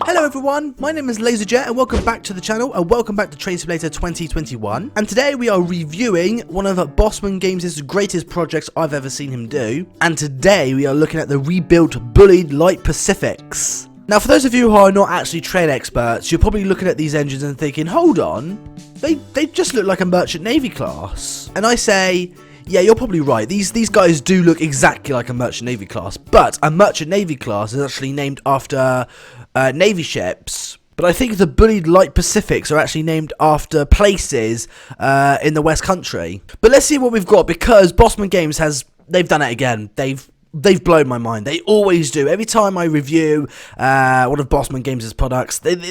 Hello everyone, my name is LAZERJET and welcome back to the channel and welcome back to Train Simulator 2021. And today we are reviewing one of Bossman Games' greatest projects I've ever seen him do. And today we are looking at the rebuilt Bulleid Light Pacifics. Now for those of you who are not actually train experts, you're probably looking at these engines and thinking, hold on, they just look like a Merchant Navy class. And I say, yeah, you're probably right. These guys do look exactly like a Merchant Navy class, but a Merchant Navy class is actually named after Navy ships. But I think the Bulleid Light Pacifics are actually named after places in the West Country. But let's see what we've got, because Bossman Games they've done it again. They've blown my mind. They always do. Every time I review one of Bossman Games' products, they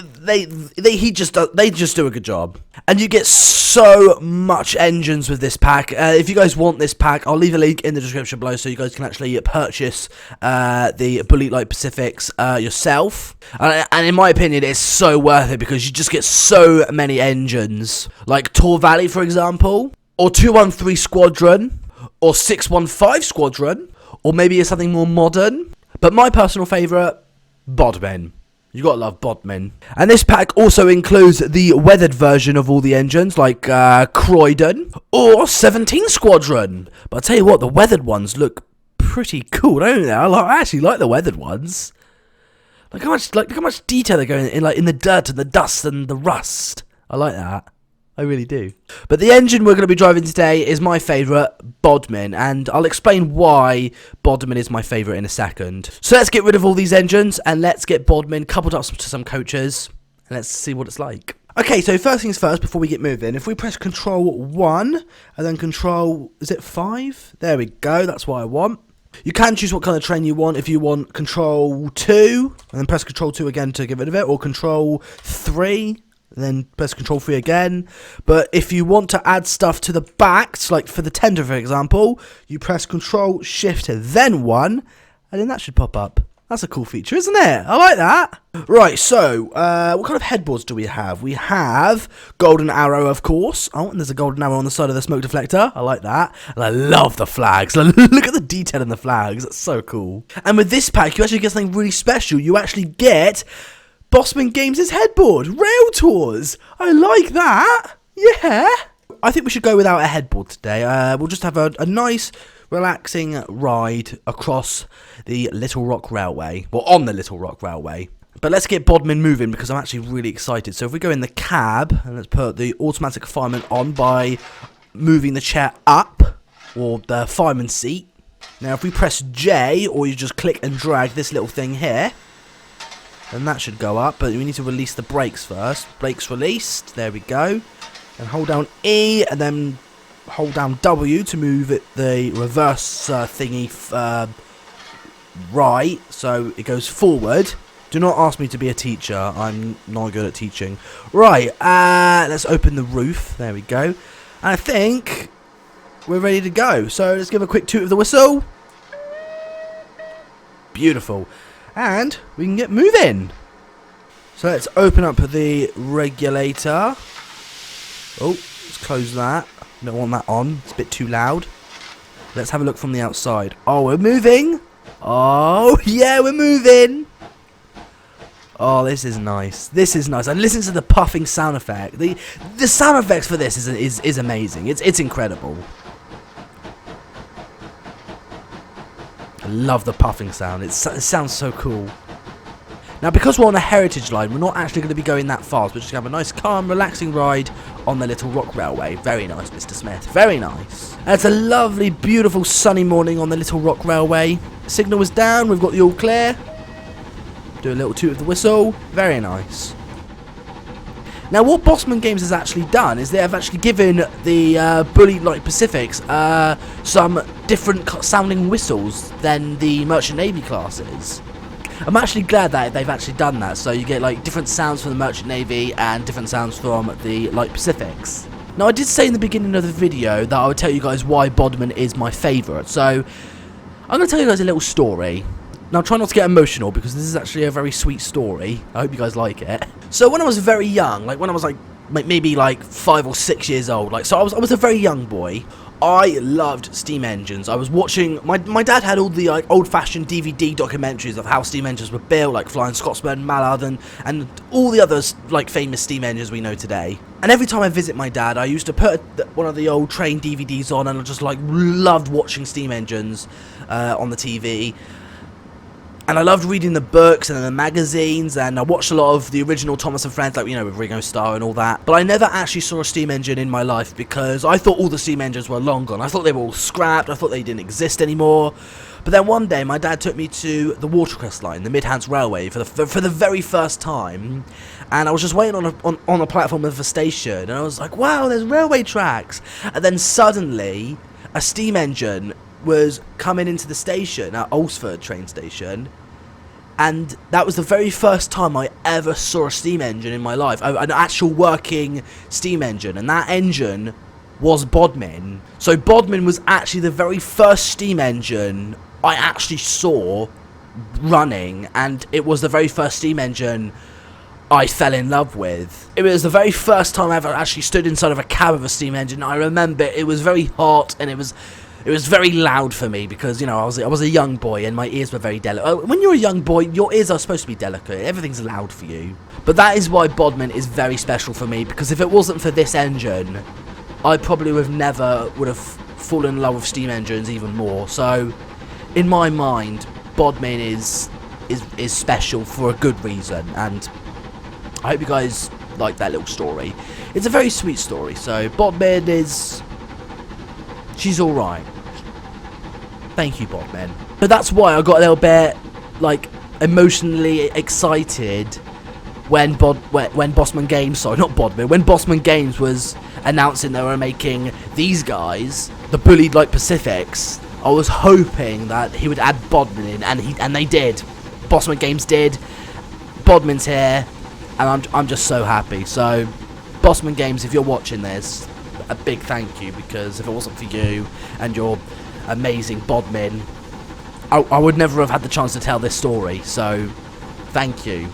just do a good job. And you get so much engines with this pack. If you guys want this pack, I'll leave a link in the description below so you guys can actually purchase the Bulleid Light Pacifics yourself. And in my opinion, it's so worth it because you just get so many engines, like Tor Valley, for example, or 213 Squadron, or 615 Squadron. Or maybe it's something more modern. But my personal favourite, Bodmin. You gotta love Bodmin. And this pack also includes the weathered version of all the engines, like Croydon or 17 Squadron. But I'll tell you what, the weathered ones look pretty cool, don't they? I actually like the weathered ones. Look how much detail they're going in the dirt and the dust and the rust. I like that. I really do. But the engine we're going to be driving today is my favourite, Bodmin, and I'll explain why Bodmin is my favourite in a second. So let's get rid of all these engines and let's get Bodmin coupled up to some coaches and let's see what it's like. Okay, so first things first, before we get moving, if we press Control 1 and then Control, is it 5? There we go, that's what I want. You can choose what kind of train you want. If you want Control 2, and then press Control 2 again to get rid of it, or Control 3. Then press Control 3 again. But if you want to add stuff to the backs, like for the tender for example, you press Control Shift then 1, and then that should pop up. That's a cool feature, isn't it? I like that. Right, so what kind of headboards do we have? We have golden arrow, of course. Oh, and there's a golden arrow on the side of the smoke deflector. I like that. And I love the flags. Look at the detail in the flags. That's so cool. And with this pack, you actually get something really special. You actually get Bossman Games' headboard, Rail Tours. I like that. Yeah. I think we should go without a headboard today. We'll just have a nice, relaxing ride across the Little Rock Railway. Well, on the Little Rock Railway. But let's get Bodmin moving because I'm actually really excited. So if we go in the cab, and let's put the automatic fireman on by moving the chair up, or the fireman's seat. Now if we press J, or you just click and drag this little thing here, and that should go up, but we need to release the brakes first. Brakes released, there we go. And hold down E, and then hold down W to move it the reverse thingy right, so it goes forward. Do not ask me to be a teacher, I'm not good at teaching. Right, let's open the roof, there we go. And I think we're ready to go. So let's give a quick toot of the whistle. Beautiful. And we can get moving. So let's open up the regulator. Oh, let's close that. Don't want that on. It's a bit too loud. Let's have a look from the outside. Oh, we're moving. Oh, yeah, we're moving. Oh, this is nice. This is nice. And listen to the puffing sound effect. The sound effects for this is amazing. It's incredible. I love the puffing sound. It sounds so cool. Now, because we're on a heritage line, we're not actually going to be going that fast. We're just going to have a nice, calm, relaxing ride on the Little Rock Railway. Very nice, Mr. Smith. Very nice. And it's a lovely, beautiful, sunny morning on the Little Rock Railway. Signal is down. We've got the all clear. Do a little toot of the whistle. Very nice. Now, what Bossman Games has actually done is they have actually given the Bulleid Light Pacifics some different sounding whistles than the Merchant Navy classes. I'm actually glad that they've actually done that, so you get like different sounds from the Merchant Navy and different sounds from the Light Pacifics. Now, I did say in the beginning of the video that I would tell you guys why Bodmin is my favourite, so I'm going to tell you guys a little story. Now, try not to get emotional because this is actually a very sweet story. I hope you guys like it. So when I was very young, like when I was like maybe like 5 or 6 years old, like so I was a very young boy, I loved steam engines. I was watching, my dad had all the like old-fashioned DVD documentaries of how steam engines were built, like Flying Scotsman, Mallard, and all the other like famous steam engines we know today. And every time I visit my dad, I used to put one of the old train DVDs on, and I just like loved watching steam engines on the TV. And I loved reading the books and the magazines, and I watched a lot of the original Thomas and Friends, like, you know, with Ringo Starr and all that. But I never actually saw a steam engine in my life because I thought all the steam engines were long gone. I thought they were all scrapped. I thought they didn't exist anymore. But then one day, my dad took me to the Watercress line, the Midlands Railway, for the very first time. And I was just waiting on a platform of a station, and I was like, wow, there's railway tracks. And then suddenly, a steam engine was coming into the station at Alresford train station, and that was the very first time I ever saw a steam engine in my life, an actual working steam engine, and that engine was Bossman. So Bossman was actually the very first steam engine I actually saw running, and it was the very first steam engine I fell in love with. It was the very first time I ever actually stood inside of a cab of a steam engine. I remember it was very hot, and it was very loud for me because, you know, I was a young boy and my ears were very delicate. When you're a young boy, your ears are supposed to be delicate. Everything's loud for you. But that is why Bossman is very special for me, because if it wasn't for this engine, I probably would have fallen in love with steam engines even more. So, in my mind, Bossman is special for a good reason, and I hope you guys like that little story. It's a very sweet story. So, Bossman she's alright. Thank you, Bossman. But that's why I got a little bit, like, emotionally excited when Bossman Games, sorry, not Bossman, when Bossman Games was announcing they were making these guys, the Bulleid Light Pacifics. I was hoping that he would add Bossman in, and they did. Bossman Games did. Bossman's here, and I'm just so happy. So, Bossman Games, if you're watching this, a big thank you, because if it wasn't for you and your amazing Bossman, I would never have had the chance to tell this story. So, thank you.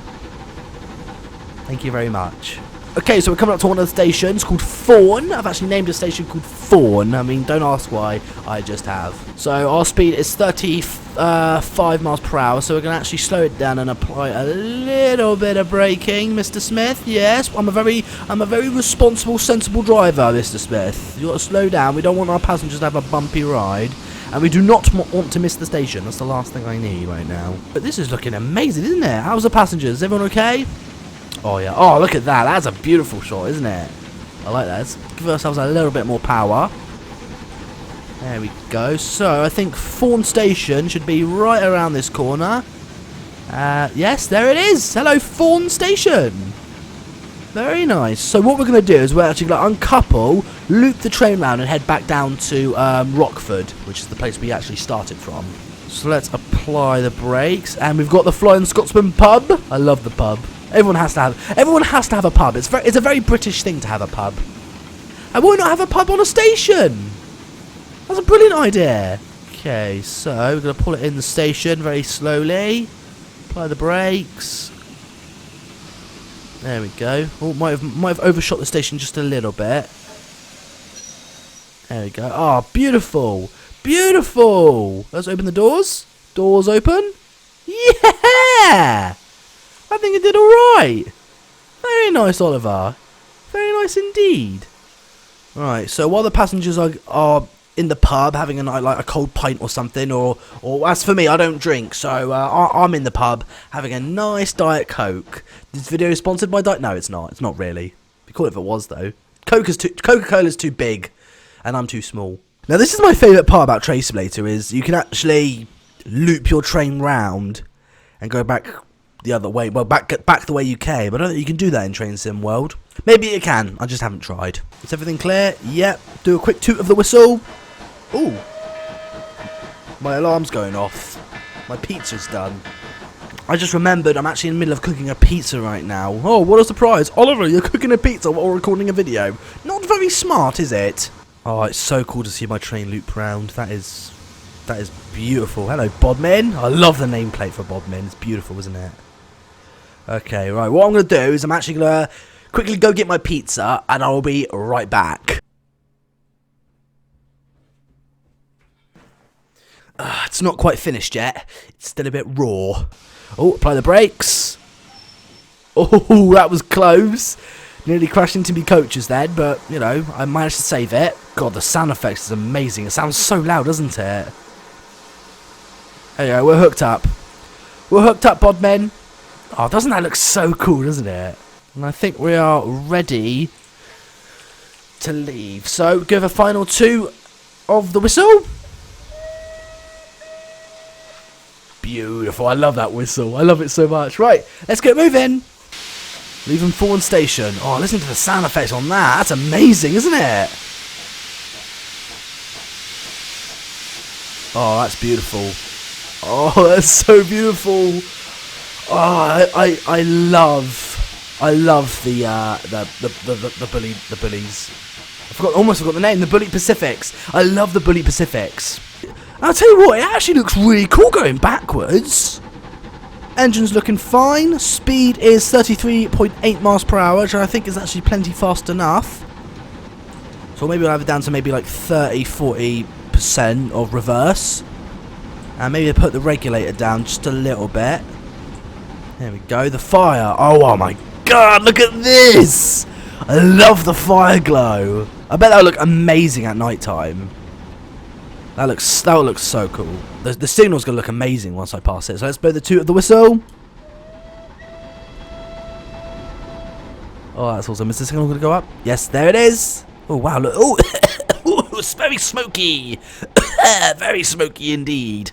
Thank you very much. Okay, so we're coming up to one of the stations called Thorn. I've actually named a station called Thorn. I mean, don't ask why, I just have. So our speed is 35 miles per hour, so we're going to actually slow it down and apply a little bit of braking, Mr. Smith. Yes, I'm a very responsible, sensible driver, Mr. Smith. You've got to slow down. We don't want our passengers to have a bumpy ride. And we do not want to miss the station. That's the last thing I need right now. But this is looking amazing, isn't it? How's the passengers? Is everyone okay? Oh, yeah. Oh, look at that. That's a beautiful shot, isn't it? I like that. Let's give ourselves a little bit more power. There we go. So, I think Thorn Station should be right around this corner. Yes, there it is. Hello, Thorn Station. Very nice. So, what we're going to do is we're actually going to uncouple, loop the train round, and head back down to Rockford, which is the place we actually started from. So, let's apply the brakes. And we've got the Flying Scotsman pub. I love the pub. Everyone has to have a pub. It's a very British thing to have a pub. And why not have a pub on a station? That's a brilliant idea. Okay, so we're going to pull it in the station very slowly. Apply the brakes. There we go. Oh, might have overshot the station just a little bit. There we go. Oh, beautiful. Beautiful. Let's open the doors. Doors open. Yeah! I think it did alright. Very nice, Oliver. Very nice indeed. Right, so while the passengers are in the pub having a cold pint or something, or as for me, I don't drink, so I'm in the pub having a nice Diet Coke. This video is sponsored by Diet... No, it's not. It's not really. Be cool if it was, though. Coca-Cola's too big, and I'm too small. Now, this is my favourite part about Train Simulator, is you can actually loop your train round and go back the other way. Well, back the way you came. I don't think you can do that in Train Sim World. Maybe you can. I just haven't tried. Is everything clear? Yep. Do a quick toot of the whistle. Ooh. My alarm's going off. My pizza's done. I just remembered I'm actually in the middle of cooking a pizza right now. Oh, what a surprise. Oliver, you're cooking a pizza while recording a video. Not very smart, is it? Oh, it's so cool to see my train loop round. That is beautiful. Hello, Bossman. I love the nameplate for Bossman. It's beautiful, isn't it? Okay, right. What I'm going to do is I'm actually going to quickly go get my pizza, and I'll be right back. It's not quite finished yet. It's still a bit raw. Oh, apply the brakes. Oh, that was close. Nearly crashed into me coaches then, but, you know, I managed to save it. God, the sound effects is amazing. It sounds so loud, doesn't it? There you go, we're hooked up. We're hooked up, Bodmen. Oh, doesn't that look so cool, doesn't it? And I think we are ready to leave. So, give a final 2 of the whistle. Beautiful. I love that whistle. I love it so much. Right, let's get moving. Leaving Thorn Station. Oh, listen to the sound effects on that. That's amazing, isn't it? Oh, that's beautiful. Oh, that's so beautiful. Oh, I love the bullies. Almost forgot the name. The Bulleid Pacifics. I love the Bulleid Pacifics. I'll tell you what, it actually looks really cool going backwards. Engine's looking fine. Speed is 33.8 miles per hour, which I think is actually plenty fast enough. So maybe I'll have it down to maybe like 30-40% of reverse. And maybe put the regulator down just a little bit. There we go. The fire. Oh my god, look at this. I love the fire glow. I bet that'll look amazing at night time. That looks so cool. The signal's gonna look amazing once I pass it. So let's blow the 2 of the whistle. Oh, that's awesome. Is the signal gonna go up? Yes, there it is. Oh wow, look. Oh, it's very smoky. Very smoky indeed.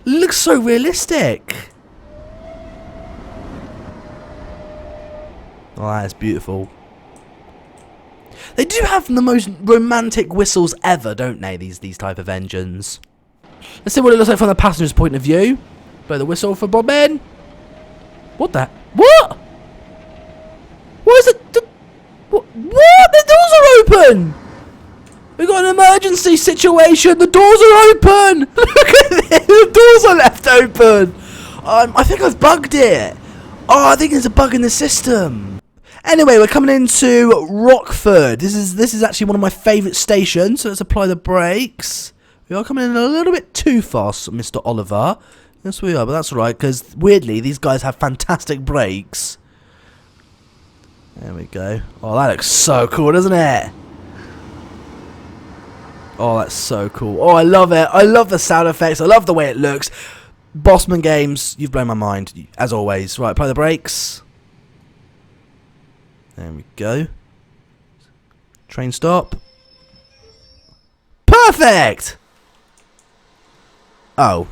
Looks so realistic. Oh, that is beautiful. They do have the most romantic whistles ever, don't they, these type of engines? Let's see what it looks like from the passenger's point of view. Blow the whistle for Bossman. What the? What? What is it? What? The doors are open! We've got an emergency situation. The doors are open! Look at this! The doors are left open! I think I've bugged it. Oh, I think there's a bug in the system. Anyway, we're coming into Rockford. This is actually one of my favourite stations, so let's apply the brakes. We are coming in a little bit too fast, Mr. Oliver. Yes, we are, but that's alright, because weirdly, these guys have fantastic brakes. There we go. Oh, that looks so cool, doesn't it? Oh, that's so cool. Oh, I love it. I love the sound effects. I love the way it looks. Bossman Games, you've blown my mind, as always. Right, apply the brakes. There we go. Train stop. Perfect! Oh.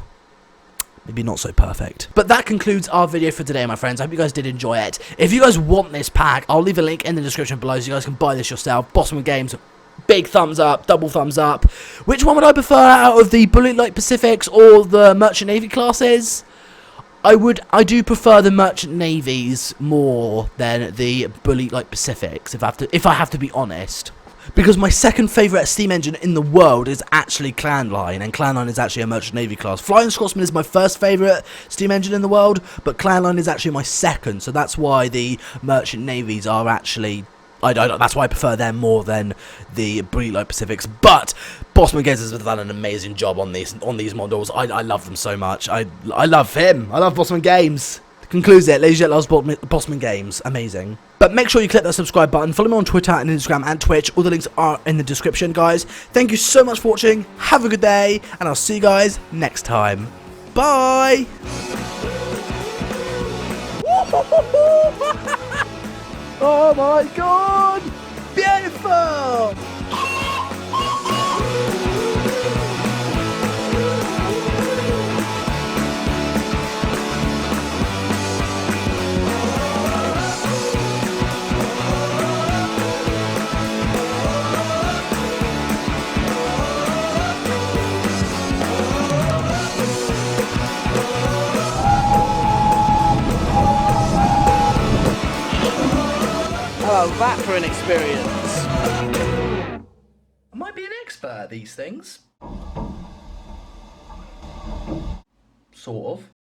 Maybe not so perfect. But that concludes our video for today, my friends. I hope you guys did enjoy it. If you guys want this pack, I'll leave a link in the description below so you guys can buy this yourself. Bossman Games, big thumbs up, double thumbs up. Which one would I prefer out of the Bulleid Light Pacifics or the Merchant Navy classes? I do prefer the Merchant Navies more than the Bulleid Light Pacifics, if I have to be honest. Because my second favourite steam engine in the world is actually Clan Line, and Clan Line is actually a Merchant Navy class. Flying Scotsman is my first favourite steam engine in the world, but Clan Line is actually my second, so that's why the Merchant Navies are actually... that's why I prefer them more than the Bulleid Light Pacifics. But Bossman Games has done an amazing job on these models. I love them so much. I love him. I love Bossman Games. Concludes it. LaZeRJet loves Bossman Games. Amazing. But make sure you click that subscribe button. Follow me on Twitter and Instagram and Twitch. All the links are in the description, guys. Thank you so much for watching. Have a good day, and I'll see you guys next time. Bye. Oh my god! Beautiful! Oh, that for an experience. I might be an expert at these things. Sort of.